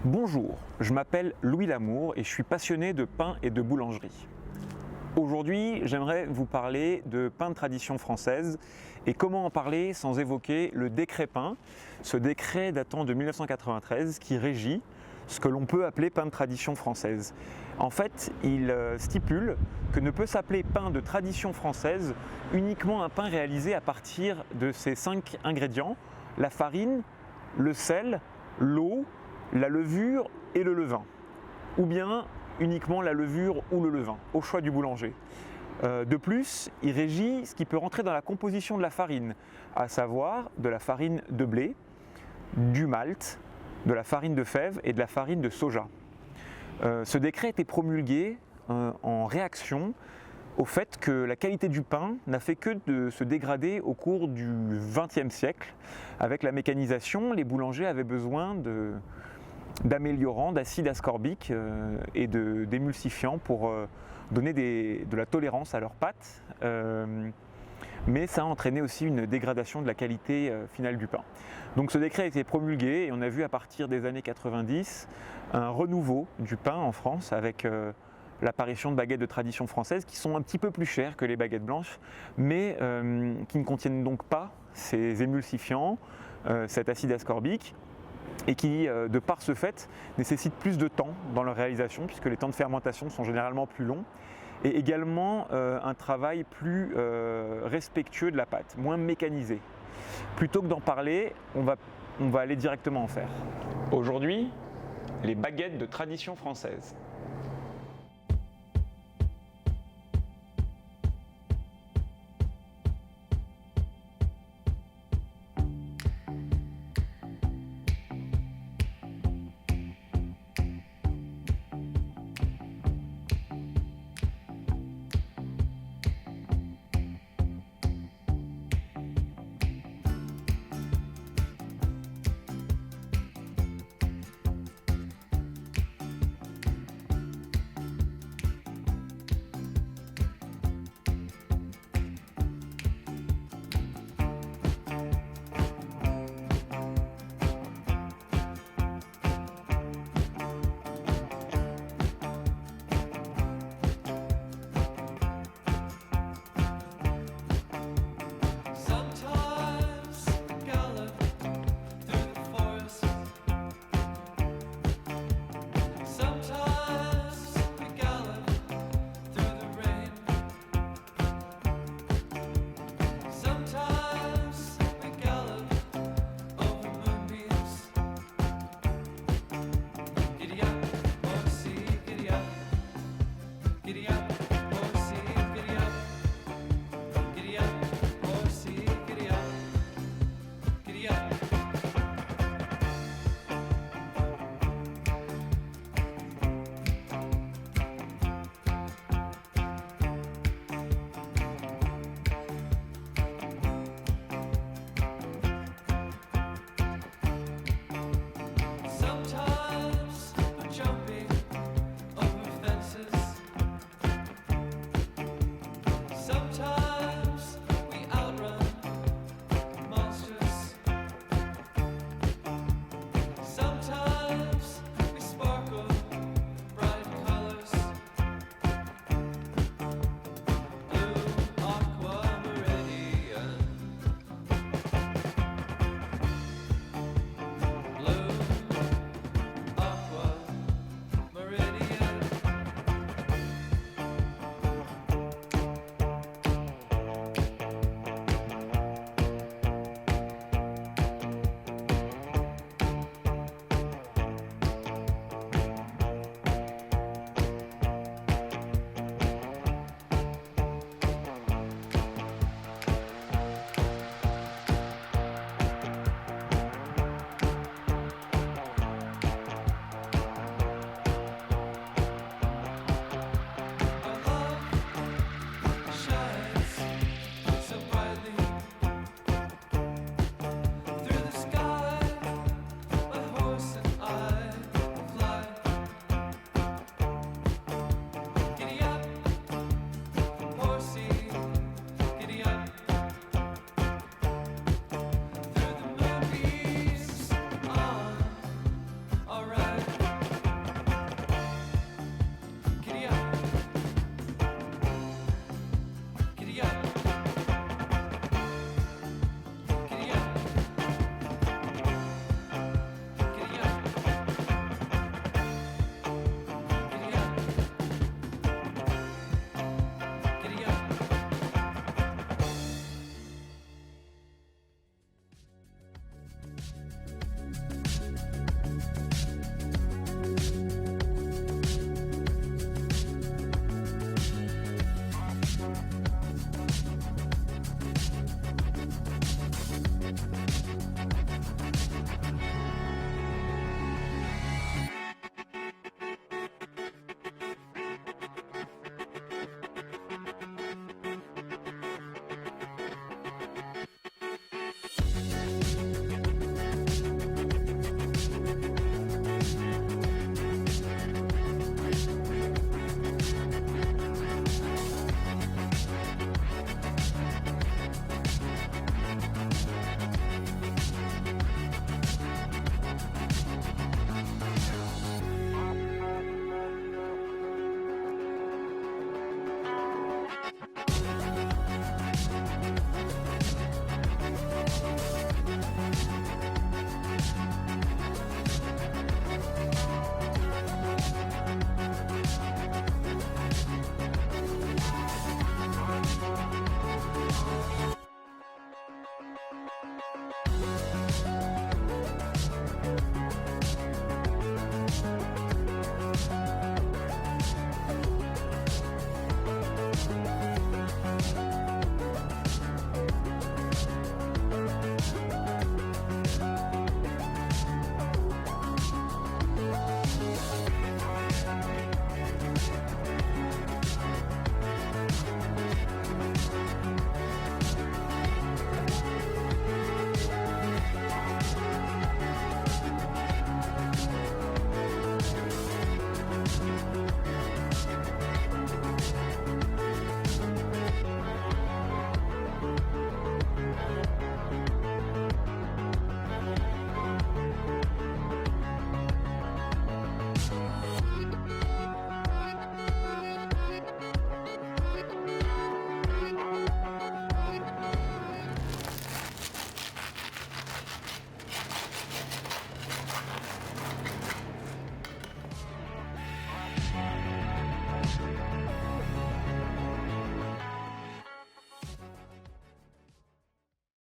Bonjour, je m'appelle Louis Lamour et je suis passionné de pain et de boulangerie. Aujourd'hui, j'aimerais vous parler de pain de tradition française et comment en parler sans évoquer le décret pain, ce décret datant de 1993 qui régit ce que l'on peut appeler pain de tradition française. En fait, il stipule que ne peut s'appeler pain de tradition française uniquement un pain réalisé à partir de ces 5 ingrédients, la farine, le sel, l'eau, la levure et le levain, ou bien uniquement la levure ou le levain, au choix du boulanger. De plus, il régit ce qui peut rentrer dans la composition de la farine, à savoir de la farine de blé, du malt, de la farine de fèves et de la farine de soja. Ce décret a été promulgué en réaction au fait que la qualité du pain n'a fait que de se dégrader au cours du XXe siècle. Avec la mécanisation, les boulangers avaient besoin d'améliorants, d'acide ascorbique et d'émulsifiants pour donner de la tolérance à leurs pâtes, mais ça a entraîné aussi une dégradation de la qualité finale du pain. Donc ce décret a été promulgué et on a vu à partir des années 90 un renouveau du pain en France avec l'apparition de baguettes de tradition française qui sont un petit peu plus chères que les baguettes blanches, mais qui ne contiennent donc pas ces émulsifiants, cet acide ascorbique, et qui, de par ce fait, nécessitent plus de temps dans leur réalisation, puisque les temps de fermentation sont généralement plus longs, et également un travail plus respectueux de la pâte, moins mécanisé. Plutôt que d'en parler, on va aller directement en faire. Aujourd'hui, les baguettes de tradition française.